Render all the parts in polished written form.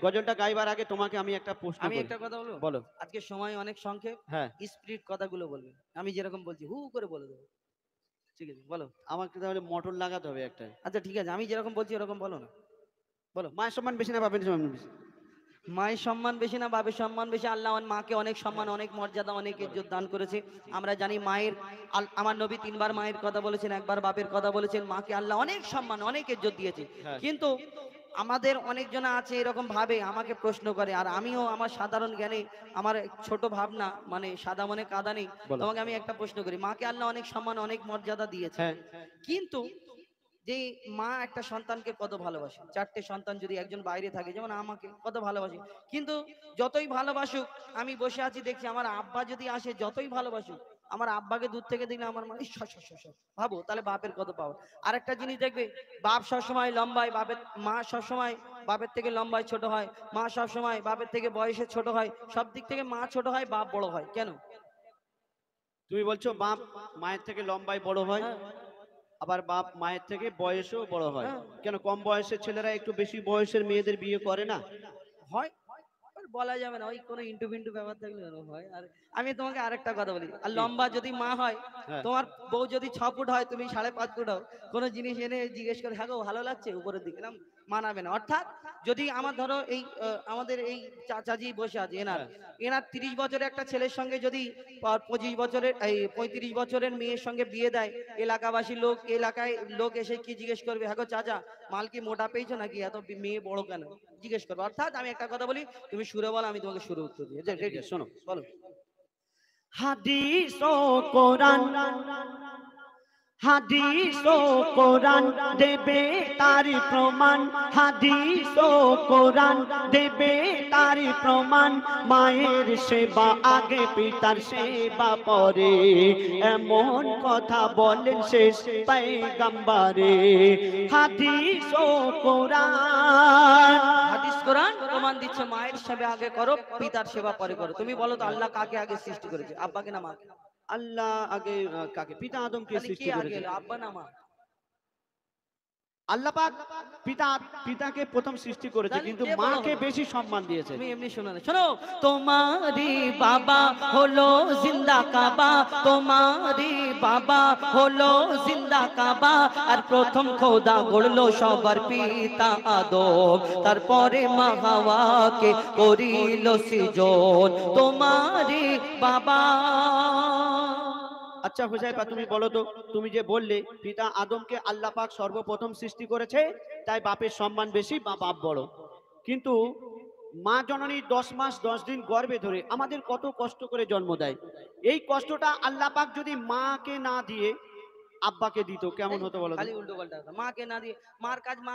গজলটা গাইবার আগে তোমাকে আমি একটা প্রশ্ন আমি করি। একটা কথা বলবো, বলো। আজকে সময় অনেক সংক্ষেপ, হ্যাঁ, স্পিরিট কথাগুলো বলবে, আমি যেরকম বলছি হু করে বলে দেবো, ঠিক আছে বলো। আমাকে তাহলে মোটর লাগাতে হবে একটা। আচ্ছা ঠিক আছে, আমি যেরকম বলছি ওরকম বলো না, বলো। মায়ের সম্মান বেশি না বাপের সম্মান বেশি? মায়ের সম্মান বেশি না বাপের সম্মান বেশি? আল্লাহ আমার মাকে অনেক সম্মান, অনেক মর্যাদা, অনেক ইজ্জত দান করেছে। আমরা জানি মায়ের, আমার নবী তিনবার মায়ের কথা বলেছেন, একবার বাপের কথা বলেছেন। মাকে আল্লাহ অনেক সম্মান, অনেক ইজ্জত দিয়েছে। হ্যাঁ, কিন্তু আমাদের অনেকজন আছে এরকম ভাবে, আমাকে প্রশ্ন করে, আর আমিও আমার সাধারণ জ্ঞানে, আমার ছোট ভাবনা, মানে সাদা মনে কাদা নেই। বলো। তোমাকে আমি একটা প্রশ্ন করি, মাকে আল্লাহ অনেক সম্মান, অনেক মর্যাদা দিয়েছে, হ্যাঁ, কিন্তু যে মা একটা সন্তানকে কত ভালোবাসে, চারটে সন্তান যদি একজন বাইরে থাকে, যেমন আমাকে কত ভালোবাসে, কিন্তু যতই ভালোবাসুক, আমি বসে আছি দেখছি আমার আব্বা যদি আসে, যতই ভালোবাসুক, আমার আব্বাকে দূর থেকে দিলে আমার মানে ভাবো তাহলে বাপের কত পাওয়া। আরেকটা জিনিস দেখবে, বাপ সবসময় লম্বায়, বাপের মা সবসময় বাপের থেকে লম্বায় ছোট হয়, মা সবসময় বাপের থেকে বয়সে ছোট হয়, সব দিক থেকে মা ছোট হয়, বাপ বড় হয়, কেন? তুমি বলছো বাপ মায়ের থেকে লম্বায় বড় হয়, হ্যাঁ, আবার বাপ মায়ের থেকে বয়সেও বড় হয়। হ্যাঁ, কেন কম বয়সের ছেলেরা একটু বেশি বয়সের মেয়েদের বিয়ে করে না? হয়, আর বলা যাবে না, ওই কোনো ইন্টু বিন্টু ব্যাপার থাকলে ওরকম হয়। আর আমি তোমাকে আরেকটা কথা বলি, আর কি? লম্বা যদি মা হয়, হ্যাঁ, তোমার বউ যদি 6 ফুট হয়, তুমি 5.5 ফুট হও, কোনো জিনিস এনে জিজ্ঞেস করে, হ্যাঁ গো ভালো লাগছে উপরের দিকে, এরকম মানাবে না। অর্থাৎ যদি আমার ধরো এই আমাদের এই চাচাজি বসে আছে, এনার হ্যাঁ, এনার 30 বছরের একটা ছেলের সঙ্গে যদি 25 বছরের, এই 35 বছরের মেয়ের সঙ্গে বিয়ে দেয়, এলাকাবাসী লোক, এলাকায় লোক এসে কি জিজ্ঞেস করবে, হ্যাঁ গো চাচা মাল কি মোটা পেয়েছো নাকি, এত মেয়ে বড় কেন, জিজ্ঞেস করবে। অর্থাৎ আমি একটা কথা বলি, তুমি সুরে বলো, আমি তোমাকে সুরে উত্তর দিই, আচ্ছা ঠিক রেডি? আছে, শোনো। বলো। হাদিস ও কোরআন, হাদিস ও কোরআন দেবে তারি প্রমাণ, হাদিস ও কোরআন দেবে তারি প্রমাণ, মায়ের সেবা আগে পিতার সেবা পরে, এমন কথা বলেন শেষ পয়গম্বরে। হাদিস ও কোরআন। হাদিস কোরআন প্রমাণ দিচ্ছে মায়ের সেবা আগে করো, পিতার সেবা পরে করো। তুমি বলো তো, আল্লাহ কাকে আগে সৃষ্টি করেছে, আব্বাকে না মাকে? আল্লাহ আগে কাকে? পিতা আদমকে তাহলে কে সৃষ্টি আগে করেছে। এলো, আব্বা না মা? আল্লাহ পাক পিতা পিতাকে প্রথম সৃষ্টি করেছে, তাহলে কিন্তু কে বড় মাকে হলো? বেশি সম্মান দিয়েছে। তুমি এমনি শোনো না, শোনো। তোমারি বাবা হলো জিন্দা কাবা, তোমারি বাবা হলো জিন্দা কাবা, আর প্রথম খোদা গড়লো সবার পিতা আদম, তারপরে মা হাওয়াকে করিল সৃজন, তোমারি বাবা। আচ্ছা হুজাইফা, তুমি বলো তো, তুমি যে বললে পিতা আদমকে আল্লাহ পাক সর্বপ্রথম সৃষ্টি করেছে, তাই বাপের সম্মান বেশি বা বাপ বড়, কিন্তু মা জননী 10 মাস 10 দিন গর্ভে ধরে আমাদের কত কষ্ট করে জন্ম দেয়, এই কষ্টটা আল্লাহ পাক যদি মাকে না দিয়ে আব্বাকে দিত, কেমন এই, হতো বলো তো? খালি উল্টো পাল্টা কথা। মাকে না দিয়ে, মার কাজ মা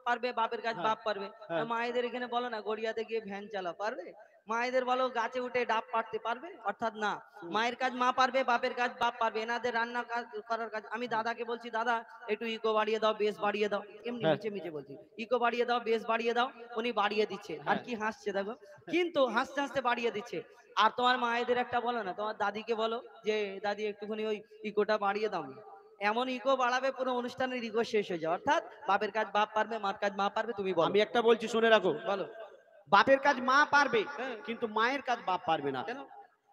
পারবে, বাপের কাজ হ্যাঁ, বাপ পারবে। হ্যাঁ, মায়েদের এখানে বলো না গড়িয়াতে গিয়ে ভ্যান চালা পারবে, মায়েদের বলো গাছে উঠে ডাব পাড়তে পারবে, অর্থাৎ না। হুম, মায়ের কাজ মা পারবে, বাপের কাজ বাপ পারবে। এনাদের রান্না কাজ করার কাজ, আমি দাদাকে বলছি, দাদা একটু ইকো বাড়িয়ে দাও, বেশ বাড়িয়ে দাও, এমনি হ্যাঁ, মিচে মিচে বলছি, ইকো বাড়িয়ে দাও, বেশ বাড়িয়ে দাও, উনি বাড়িয়ে দিচ্ছে, আর হ্যাঁ, কি হাসছে দেখো, কিন্তু হাসতে হাসতে বাড়িয়ে দিচ্ছে। আর তোমার মায়েদের একটা বলো না, তোমার দাদিকে বলো যে দাদি একটুখানি ওই ইকোটা বাড়িয়ে দাও না, এমন ইকো বাড়াবে পুরো অনুষ্ঠানের ইকো শেষ হয়ে যায়। অর্থাৎ বাপের কাজ বাপ পারবে, মার কাজ মা পারবে। তুমি বলো, আমি একটা বলছি শুনে রাখো, বলো। বাপের কাজ মা পারবে, হ্যাঁ, কিন্তু মায়ের কাজ বাপ পারবে না। কেন?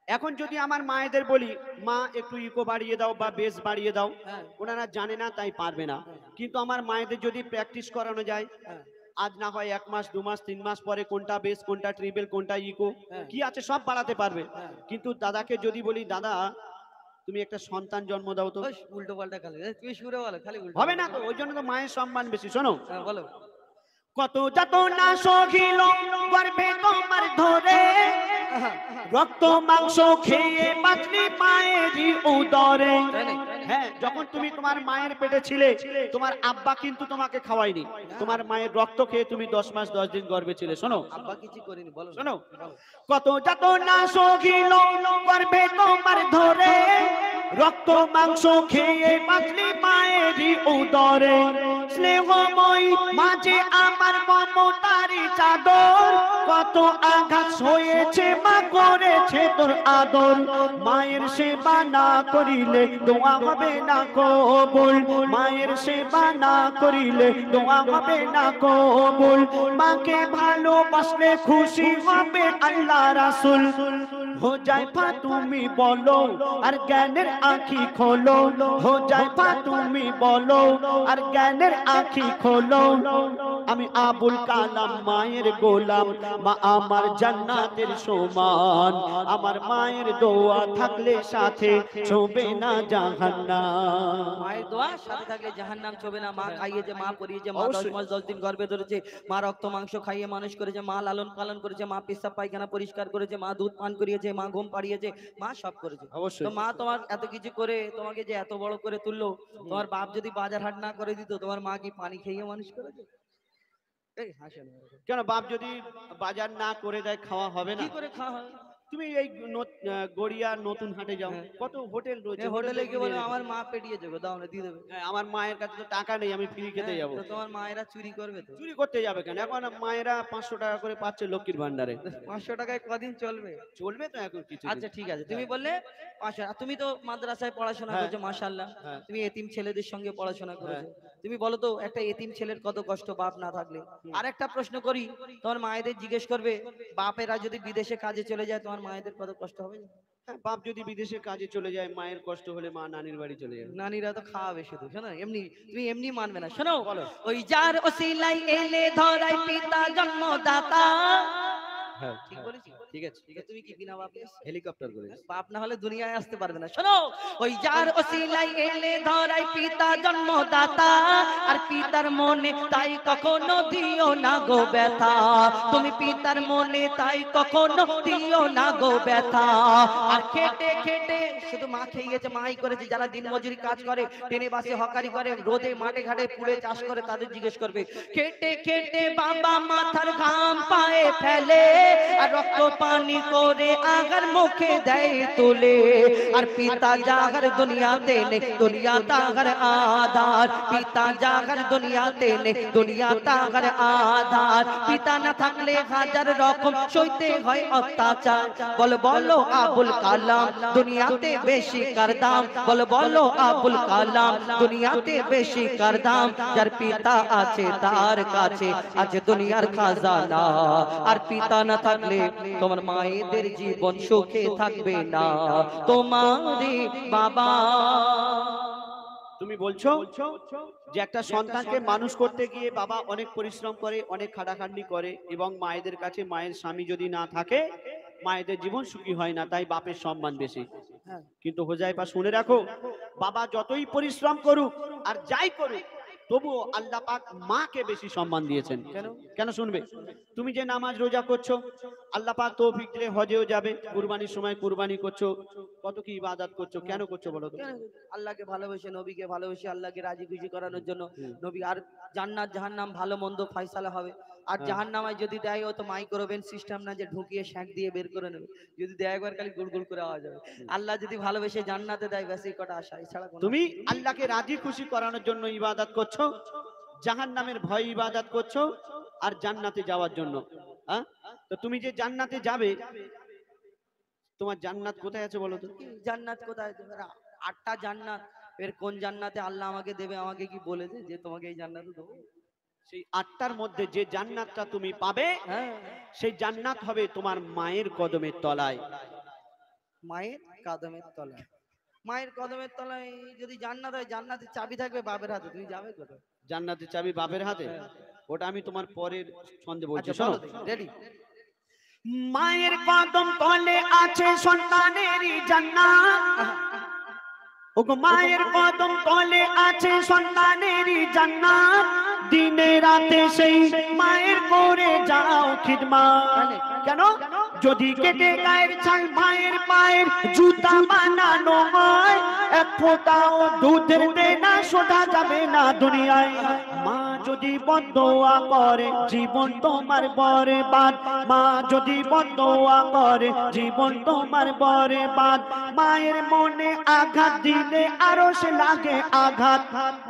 এখন যদি আমার মায়েদের বলি মা একটু ইকো বাড়িয়ে দাও বা বেস বাড়িয়ে দাও, হ্যাঁ, ওনারা জানে না তাই পারবে না। হ্যাঁ, কিন্তু আমার মায়েদের যদি প্র্যাকটিস করানো যায়, হ্যাঁ, আজ না হয় 1 মাস 2 মাস 3 মাস পরে কোনটা বেস কোনটা ট্রিপল কোনটা ইকো হ্যাঁ, কি আছে সব বাড়াতে পারবে। হ্যাঁ, কিন্তু দাদাকে যদি বলি দাদা তুমি একটা সন্তান জন্ম দাও তো, ওই উল্টো পাল্টা খালি, তুমি সুরে বলো, খালি উল্টো হবে পাল্টা। না তো, ওই জন্য তো মায়ের সম্মান বেশি। শোনো, হ্যাঁ, বলো। কত যত না সহিল গর্ভে তোমার ধরে, আহা, রক্ত মাংস খেয়ে বাঁচলি মায়েরই উদরে। তাই নাকি? হ্যাঁ, যখন তুমি তোমার মায়ের পেটে ছিলে, তোমার আব্বা কিন্তু তোমাকে খাওয়ায়নি, তোমার মায়ের রক্ত খেয়ে তুমি 10 মাস 10 দিন গর্ভে ছিলে। শোনো, আব্বা কিছু করিনি, বলো না, শোনো, বলো। কত যত না সহিল গর্ভে তোমার ধরে, রক্ত মাংস খেয়ে বাঁচলি মায়েরই উদরে। স্নেহময় মাঝে আমার মমতারি চাদর, কত আঘাত হয়েছে মা করেছে তোর আদর। মায়ের সেবা না করিলে দোয়া হবে না কবুল, মায়ের সেবা না করিলে দোয়া হবে না কবুল। মাকে ভালোবাসলে খুশি হবে আল্লাহ রাসূল। हो जाए তুমি বলো আর জ্ঞানের আঁখি খোলো, हो जाए তুমি বলো আর জ্ঞানের আঁখি খোলো। আমি আবুল কালাম মায়ের গোলাম, মা আমার জান্নাতের সমান। আমার মায়ের দোয়া থাকলে সাথে ছোবে না জাহান্নাম। মায়ের দোয়া সাথে থাকলে জাহান্নাম ছোবে না। মা খাইয়েছে, মা পরিয়েছে, মা 10 মাস 10 দিন গর্ভে ধরেছে, মা রক্ত মাংস খাইয়ে মানুষ করেছে, মা লালন পালন করেছে, মা পেশাব পায়খানা পরিষ্কার করেছে, মা দুধ পান করিয়েছে, মা ঘুম পাড়িয়েছে, মা সব করেছে। তো মা তোমার এত কিছু করে তোমাকে যে এত বড় করে তুললো, তোমার বাপ যদি বাজার হাট না করে দিত, তোমার মা কি পানি খেয়ে মানুষ করেছে? এই হাসে না। কেন বাপ যদি বাজার না করে দেয় খাওয়া হবে না? কি করে খাওয়া হয়? তুমি এই গড়িয়া নতুন হাটে যাও, কত হোটেল রয়েছে, হোটেলে গিয়ে বলে আমার মা পেটিয়ে যাবে, দাও না দিয়ে দেবে। আমার মায়ের কাছে তো টাকা নেই, আমি ফ্রি খেতে যাবো। তো তোমার মায়েরা চুরি করবে তো? চুরি করতে যাবে কেন? এখন মায়েরা 500 টাকা করে পাচ্ছে লক্ষ্মীর ভান্ডারে। 500 টাকায় কদিন চলবে? চলবে তো এখন কিছু। আচ্ছা ঠিক আছে, তুমি বললে 500। আর তুমি তো মাদ্রাসায় পড়াশোনা করছো, মাশাআল্লাহ। তুমি এতিম ছেলেদের সঙ্গে পড়াশোনা করেছো। তুমি বলো তো একটা এতিম ছেলের কত কষ্ট বাপ না থাকলে। আর একটা প্রশ্ন করি, তোমার মায়েদের জিজ্ঞেস করবে, বাপেরা যদি বিদেশে কাজে চলে যায় তোমার মায়েদের কত কষ্ট হবে? বাপ যদি বিদেশে কাজে চলে যায়, মায়ের কষ্ট হলে মা নানির বাড়ি চলে যাবে। নানিরা তো খাওয়াবে শুধু, শোনো এমনি তুমি এমনি মানবে না। শোনো, ওই যার ওসিলাই এলে ধরাই পিতা জন্মদাতা। হ্যাঁ ঠিক বলেছি? ঠিক আছে। তুমি কি বিনা বাপে হেলিকপ্টার করে? বাপ না হলে দুনিয়ায় আসতে পারবে না। শোনো, ওই যার ওসিলাই এলে ধরাই পিতা জন্মদাতা, আর পিতার মনে তাই কখনো দিও না গো ব্যথা। তুমি পিতার মনে তাই কখনো দিও না গো ব্যথা। আর খেটে খেটে শুধু মা খেয়ে গেছে, মাই করেছে। যারা দিন মজুরি কাজ করে, ট্রেনে বাসে হকারি করে, রোদে মাঠে ঘাটে পুড়ে চাষ করে, তাদের জিজ্ঞেস করবে, খেটে খেটে বাবা মাথার ঘাম পায়ে ফেলে, আর রক্ত পানি করে আগার মুখে দেয় তুলে। আর পিতা জাগার দুনিয়াতে নেই, দুনিয়া তাগার আধার। পিতা জাগার দুনিয়াতে নেই, দুনিয়া তাগার আধার। পিতা না থাকলে হাজার রকম সইতে হয় অত্যাচার। বলো বলো আবুল কালাম দুনিয়াতে বেশি কার দাম। বলো বলো আবুল কালাম দুনিয়াতে বেশি কার দাম। যার পিতা আছে তার কাছে আছে দুনিয়ার খাজানা। আর পিতা না থাকলে তোমার মায়েদের জীবন সুখে থাকবে না। তোমারে বাবা, তুমি বলছো যে একটা সন্তানকে মানুষ করতে গিয়ে বাবা অনেক পরিশ্রম করে, অনেক খাটাখাটনি করে, এবং মায়েদের কাছে মায়ের স্বামী যদি না থাকে মায়েদের জীবন সুখী হয় না, তাই বাপের সম্মান বেশি। কিন্তু হোজাইফা শুনে রাখো, বাবা যতই পরিশ্রম করুক আর যাই করুক, তবুও আল্লাহ পাক মাকে বেশি সম্মান দিয়েছেন। কেন শুনবে? তুমি যে নামাজ রোজা করছো, আল্লাহ পাক তৌফিক দিলে হজেও যাবে, কুরবানির সময় কুরবানি করছো, কত কি ইবাদত করছো, কেন করছো বলো তো? আল্লাহকে ভালোবেসে, নবীকে ভালোবেসে, আল্লাহকে রাজি খুশি করানোর জন্য। নবী আর জান্নাত জাহান্নাম ভালো মন্দ ফয়সালা হবে। আর জাহান্নামায় যদি দেয়, ও তো মাইক্রোওভেন সিস্টেম না যে ঢুকিয়ে শ্যাক দিয়ে বের করে নেবে। যদি দেয় একবার খালি গুড়গুড় করে আওয়াজ হবে। আল্লাহ যদি ভালোবেসে জান্নাতে দেয়, ব্যাস এই কটা আশা, এছাড়া তুমি আল্লাহকে রাজি খুশি করানোর জন্য ইবাদত করছো, জাহান্নামের ভয় ইবাদত করছো, আর জান্নাতে যাওয়ার জন্য। তো তুমি যে জান্নাতে যাবে, তোমার জান্নাত কোথায় আছে বলো তো? জান্নাত কোথায়? 8টা জান্নাত, এর কোন জান্নাতে আল্লাহ আমাকে দেবে, আমাকে কি বলেছে যে তোমাকে এই জান্নাতে দেবো? সেই 8টার মধ্যে যে জান্নাতটা তুমি পাবে, সেই জান্নাত হবে তোমার মায়ের কদমের তলায়। মায়ের কদমের তলায়? মায়ের কদমের তলায় যদি জান্নাত হয়, জান্নাতের চাবি থাকবে বাপের হাতে, তুমি যাবে কোথায়? জান্নাতের চাবি বাপের হাতে? ওটা আমি তোমার পরের ছন্দে বলছি, শোনো। রেডি? মায়ের কদম তলে আছে সন্তানেরই জান্নাত। ওগো মায়ের কদম তলে আছে সন্তানেরই জান্নাত। দিনে রাতে সেই মায়ের করে যাও খিদমত। কেন? যদি কেটে গায়ের ছাল মায়ের পায়ের জুতা বানানো হয়, এক ফোঁটাও দুধের দেনা শোধা যাবে না দুনিয়ায়। মা যদি বদদোয়া করে জীবন তোমার বরবাদ, মা যদি বদদোয়া করে জীবন তোমার বরবাদ। মায়ের মনে আঘাত দিলে আরশ লাগে আঘাত,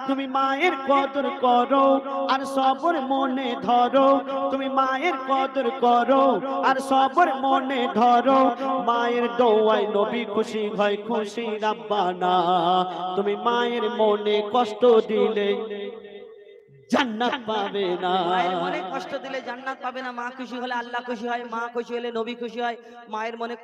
তুমি মায়ের কদর করো আর সবর মনে ধরো, তুমি মায়ের কদর করো আর সবর মনে ধরো। মায়ের দোয়ায় নবী খুশি হয়, খুশি রাব্বানা। তুমি মায়ের মনে কষ্ট দিলে জান্নাত পাবে না। মায়ের মনে কষ্ট দিলে জান্নাত পাবে না। মা খুশি হলে আল্লাহ খুশি হয়, মা খুশি হলে নবী খুশি হয়। মায়ের মনে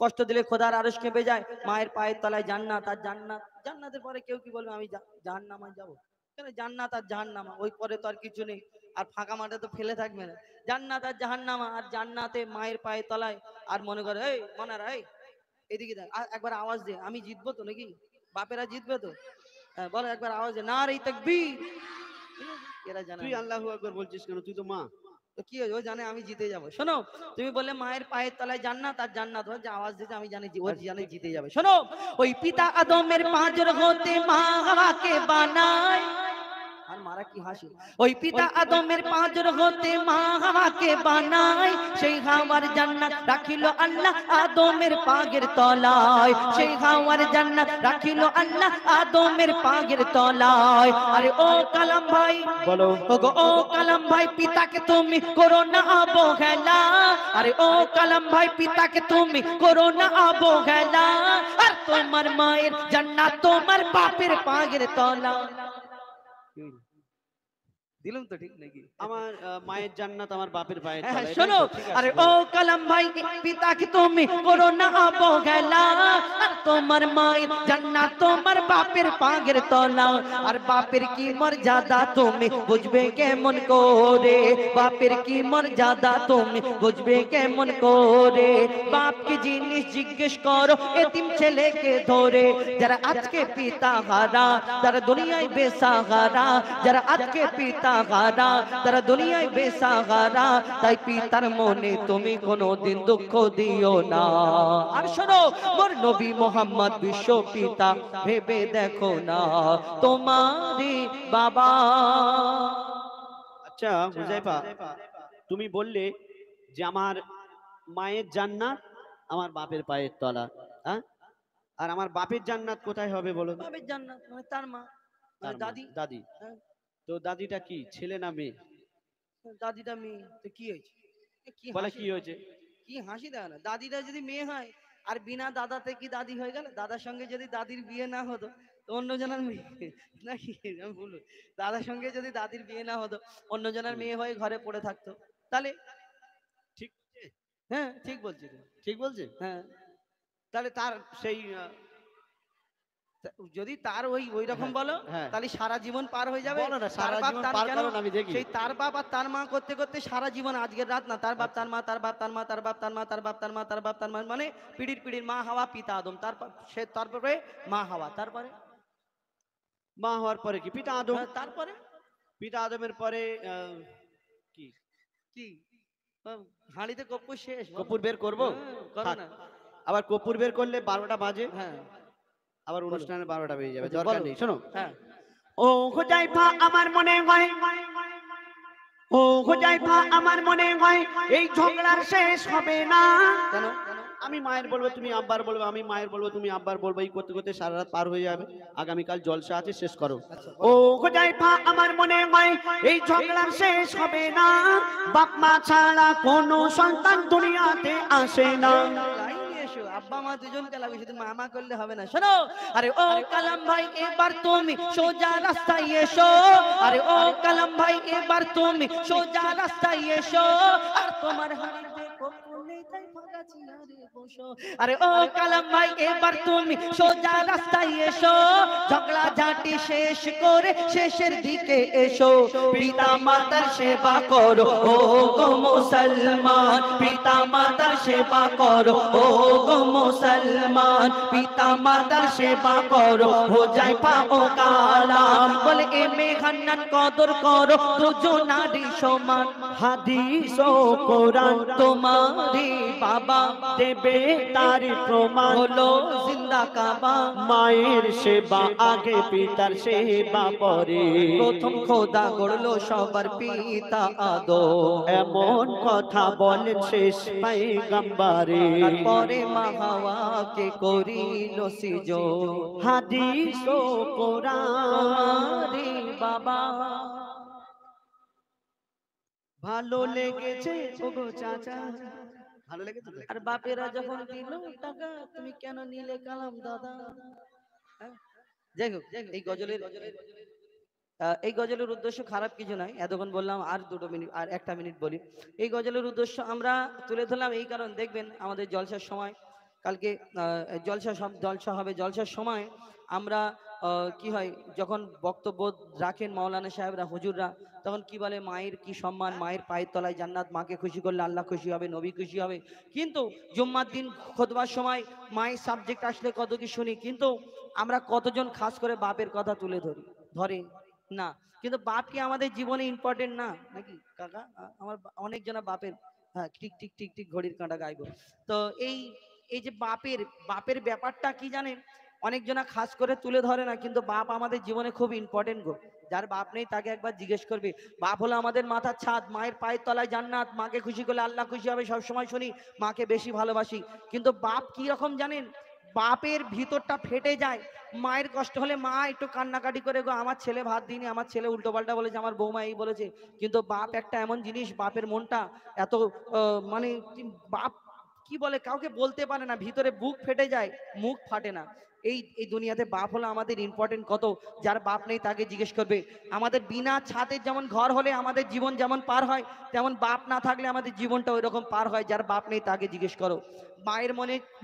কষ্ট দিলে খোদার আরশ কেঁপে যায়। মায়ের পায়ের তলায় জান্নাত আর জান্নাত। জান্নাতের পরে কেউ কি বলবে আমি জাহান্নামে যাব? কেন জান্নাত আর জাহান্নামা, ওই পরে তো আর কিছু নেই। আর ফাঁকা মাঠে তো ফেলে থাকবে না। জান্নাত আর জাহান্নামা, আর জান্নাতে মায়ের পায়ের তলায়। আর মনে করে এই মনারা, এই এদিকে দেখ, একবার আওয়াজ দে, আমি জিতবো তো নাকি? বাপেরা জিতবে তো? হ্যাঁ বলো একবার আওয়াজ দে, নারে তাকবীর। এরা জানে তুই আল্লাহু আকবার বলছিস কেন? তুই তো মা। তো কি হয়েছে, ও জানে আমি জিতে যাব। শোনো, তুমি বললে মায়ের পায়ের তলায় জান্নাত আর জান্নাত, ও যে আওয়াজ দিতে আমি জানি ও জানে জিতে যাবে। শোনো, ওই পিতা আদমের পাঁজর হতে মা হাওয়াকে বানায়। আর মারা কি হাসি। ওই পিতা আদমের পাঁজর হতে মা হাওয়াকে বানায়, সেই হাওয়ার জান্নাত রাখিল আল্লাহ আদমের পাগের তলায়, সেই হাওয়ার জান্নাত রাখিল আল্লাহ আদমের পাগের তলায়। আরে ও কালাম ভাই বলো, ওগো ও কালাম ভাই, পিতাকে তুমি করো না অবহেলা। আরে ও কালাম ভাই, পিতাকে তুমি করো না অবহেলা। আর তোমার মায়ের জান্নাত তোমার বাপের পাগের তলা। দিলুম তো ঠিক নাকি? আমার মায়ের জান্নাত আমার বাপের পায়ের হ্যাঁ, তলায়। শোনো, আরে ও কালাম ভাই, পিতাকে তুমি করো না অবহেলা। আর তোমার মায়ের জান্নাত তোমার বাপের পাগের তলা। আর বাপের কি মর্যাদা তুমি বুঝবে কেমন করে, বাপের কি মর্যাদা তুমি বুঝবে কেমন করে। বাপকে জিনিস জিজ্ঞেস করো এতিম ছেলেকে ধরে, যারা আজকে পিতা হারা, যারা দুনিয়ায় বেসাহারা, যারা আজকে পিতা হারা, তারা দুনিয়ায় বেসাহারা। তাই পিতার মনে তুমি কোনোদিন দুঃখ দিও না। আর শোনো, মোর নবী মোহাম্মদ বিশ্ব পিতা, ভেবে দেখো না তোমারই বাবা। আচ্ছা হুজাইফা, তুমি বললে যে আমার মায়ের জান্নাত আমার বাপের পায়ের তলা, হ্যাঁ? আর আমার বাপের জান্নাত কোথায় হবে বলো তো? বাপের জান্নাত মানে তার মা, তার মানে মা, দাদি। দাদি। হ্যাঁ, তো দাদিটা কি ছেলে না মেয়ে? দাদিটা মেয়ে। তো কি হয়েছে? কি বলে হাসি, কি হয়েছে? কি হাসি দেয় না। দাদিটা যদি মেয়ে হয়, আর বিনা দাদাতে কি দাদি হয়ে গেল? দাদার সঙ্গে যদি দাদির বিয়ে না হতো তো অন্য জনের মেয়ে নাকি? আমি বলবো, দাদার সঙ্গে যদি দাদির বিয়ে না হতো, অন্য জনের মেয়ে হয়ে ঘরে পড়ে থাকতো, তাহলে? ঠিক, হ্যাঁ ঠিক বলছি তো। ঠিক বলছে। হ্যাঁ, তাহলে তার সেই যদি তার ওই রকম হ্যাঁ, বলো, হ্যাঁ। তাহলে সারা জীবন পার হয়ে যাবে। বলো না, তার সারা বাপ জীবন তার পার কেন? করো না, আমি দেখি। সেই তার বাপ আর তার মা করতে করতে সারা জীবন, আজকের রাত না, তার বাপ তার মা, তার বাপ তার মা, তার বাপ তার মা, তার বাপ তার মা, তার বাপ তার মা, মানে পিড়ির পিড়ির মা হাওয়া পিতা আদম, তারপর সে, তারপরে মা হাওয়া, তারপরে মা হওয়ার পরে কি পিতা আদম? তারপরে পিতা আদমের পরে কি কি? হাঁড়িতে কপ্পুর শেষ, বলো। কপুর বের করবো? করো থাক। না। আবার কপুর বের করলে 12টা বাজে, হ্যাঁ আবার অনুষ্ঠানে 12টা বেজে যাবে, বলো। দরকার নেই। শোনো, হ্যাঁ, ও হুজাইফা আমার মনে হয়, ও হুজাইফা আমার মনে হয় এই ঝগড়ার শেষ হবে না। কেন? আমি মায়ের বলবো তুমি আব্বার বলবো, আমি মায়ের বলবো তুমি আব্বার বলবো, এই করতে করতে সারা রাত পার হয়ে যাবে। আগামীকাল জলসা আছে, শেষ করো। আচ্ছা, ও হুজাইফা আমার মনে হয় এই ঝগড়ার শেষ হবে না, বাপ মা ছাড়া কোনো সন্তান দুনিয়াতে আসে না। লাইনে এসো, আব্বা মা দুজনকে লাগবে, শুধু মামা করলে হবে না। শোনো, আরে ও কালাম ভাই, এবার তুমি সোজা রাস্তায় এসো। আরে ও কালাম ভাই, এবার তুমি সোজা রাস্তায় এসো। আর তোমার হাড়িতে কপ্পুর নেই, তাই ফাঁকা চেয়ারে বসো। আরে ও কালাম ভাই, এবার তুমি সোজা রাস্তায় এসো। ঝগড়া ঝাঁটি শেষ করে শেষের দিকে এসো। পিতা মাতার সেবা করো ও গো মুসলমান, পিতা মাতার সেবা করো ও গো মুসলমান, পিতা মাতার সেবা করো। হুজাইফা ও কালাম বলে এ মেঘান্নান কদর করো, দুজনারই সমান। হাদিস ও কোরআন তোমার তোমারই বাবা দেবে তার প্রমাণ হলো জিন্দা কাবা। মায়ের সেবা আগে পিতার সেবা পরে প্রথম খোদা গড়লো সবার পিতা আদম, এমন কথা বলেন শেষ পয়গম্বরে তারপরে মা হাওয়াকে করিল সিজন। হাদিস ও কোরআন তোমারই বাবা। ভালো লেগেছে ওগো চাচা, ভালো লেগেছে তো? আর বাপেরা যখন দিল টাকা, তুমি কেন নিলে কালাম দাদা? হ্যাঁ? যাই হোক, এই গজলের উদ্দেশ্য খারাপ কিছু নয়, এতক্ষণ বললাম, আর 2 মিনিট, আর 1 মিনিট বলি। এই গজলের উদ্দেশ্য আমরা তুলে ধরলাম এই কারণ, দেখবেন আমাদের জলসার সময় কালকে জলসা হবে, জলসার সময় আমরা কি হয়, যখন বক্তব্য রাখেন মাওলানা সাহেবরা, হুজুররা, তখন কি বলে, মায়ের কি সম্মান, মায়ের পায়ের তলায় জান্নাত, মাকে খুশি করলে আল্লাহ খুশি হবে, নবী খুশি হবে। কিন্তু জুম্মার দিন খুতবার সময় মায়ের সাবজেক্ট আসলে কত কি শুনি, কিন্তু আমরা কতজন খাস করে বাপের কথা তুলে ধরে না? কিন্তু বাপ কি আমাদের জীবনে ইম্পর্টেন্ট না নাকি কাকা? আমার অনেক জনা বাপের, হ্যাঁ, টিক টিক টিক টিক ঘড়ির কাঁটা গাইবো। তো এই এই যে বাপের বাপের ব্যাপারটা কি জানেন, অনেক জনা খাস করে তুলে ধরে না, কিন্তু বাপ আমাদের জীবনে খুব ইম্পর্টেন্ট গো। যার বাপ নেই তাকে একবার জিজ্ঞেস করবে। বাপ হলো আমাদের মাথার ছাদ, মায়ের পায়ের তলায় জান্নাত, মাকে খুশি করলে আল্লাহ খুশি হবে, সবসময় শুনি মাকে বেশি ভালোবাসি। কিন্তু বাপ কি রকম জানেন, বাপের ভিতরটা ফেটে যায়। মায়ের কষ্ট হলে মা একটু কান্নাকাটি করে, গো আমার ছেলে ভাত দিইনি, আমার ছেলে উল্টো পাল্টা বলেছে, আমার বৌমা এই বলেছে। কিন্তু বাপ একটা এমন জিনিস, বাপের মনটা এত মানে বাপ কি বলে, কাউকে বলতে পারে না, ভিতরে বুক ফেটে যায়, মুখ ফাটে না। এই এই দুনিয়াতে বাপ হলো আমাদের ইম্পর্টেন্ট কত। যার বাপ নেই তাকে জিজ্ঞেস করবে। আমাদের বিনা ছাদের যেমন ঘর হলে আমাদের জীবন যেমন পার হয়, তেমন বাপ না থাকলে আমাদের জীবনটা ওই রকম পার হয়। যার বাপ নেই তাকে জিজ্ঞেস করো।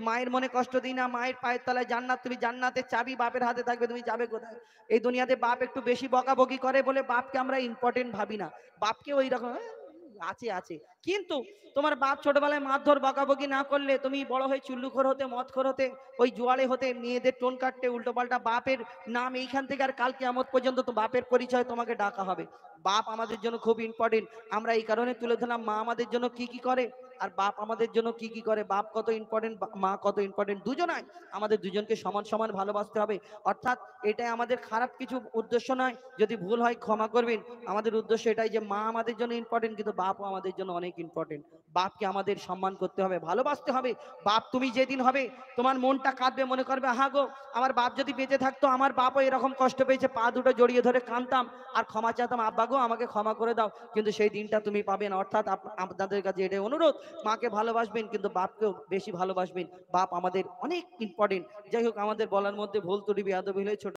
মায়ের মনে কষ্ট দিই না, মায়ের পায়ের তলায় জান্নাত, তুমি জান্নাতের চাবি বাপের হাতে থাকবে, তুমি যাবে কোথায়? এই দুনিয়াতে বাপ একটু বেশি বকাবকি করে বলে বাপকে আমরা ইম্পর্টেন্ট ভাবি না। বাপকে ওই রকম আছে আছে, কিন্তু তোমার বাপ ছোটবেলায় মারধর বকাবকি না করলে তুমি বড় হয়ে চুল্লুখোর হতে, মদখোর হতে, ওই জুয়ারে হতে, মেয়েদের টোন কাটতে, উল্টো পাল্টা। বাপের নাম এইখান থেকে আর কাল কিয়ামত পর্যন্ত তো বাপের পরিচয় তোমাকে ডাকা হবে। বাপ আমাদের জন্য খুব ইম্পর্টেন্ট। আমরা এই কারণে তুলে ধরলাম মা আমাদের জন্য কি কি করে আর বাপ আমাদের জন্য কি কি করে। বাপ কত ইম্পর্টেন্ট, মা কত ইম্পর্টেন্ট, দুজনাই আমাদের দুজনকে সমান সমান ভালোবাসতে হবে। অর্থাৎ এটাই আমাদের খারাপ কিছু উদ্দেশ্য নয়, যদি ভুল হয় ক্ষমা করবেন। আমাদের উদ্দেশ্য এটাই যে মা আমাদের জন্য ইম্পর্টেন্ট, কিন্তু বাপও আমাদের জন্য অনেক ইম্পর্টেন্ট। বাপকে আমাদের সম্মান করতে হবে, ভালোবাসতে হবে। বাপ তুমি যেদিন হবে তোমার মনটা কাঁদবে, মনে করবে হা গো আমার বাপ যদি বেঁচে থাকতো, আমার বাপও এরকম কষ্ট পেয়েছে, পা দুটো জড়িয়ে ধরে কাঁদতাম আর ক্ষমা চাইতাম, আব্বা গো আমাকে ক্ষমা করে দাও। কিন্তু সেই দিনটা তুমি পাবে না। অর্থাৎ আপনাদের কাছে এটাই অনুরোধ, মাকে ভালোবাসবেন কিন্তু বাপকেও বেশি ভালোবাসবেন। বাপ আমাদের অনেক ইম্পর্টেন্ট। যাই হোক, আমাদের বলার মধ্যে ভুল ত্রুটি বেয়াদবি হলে ছোট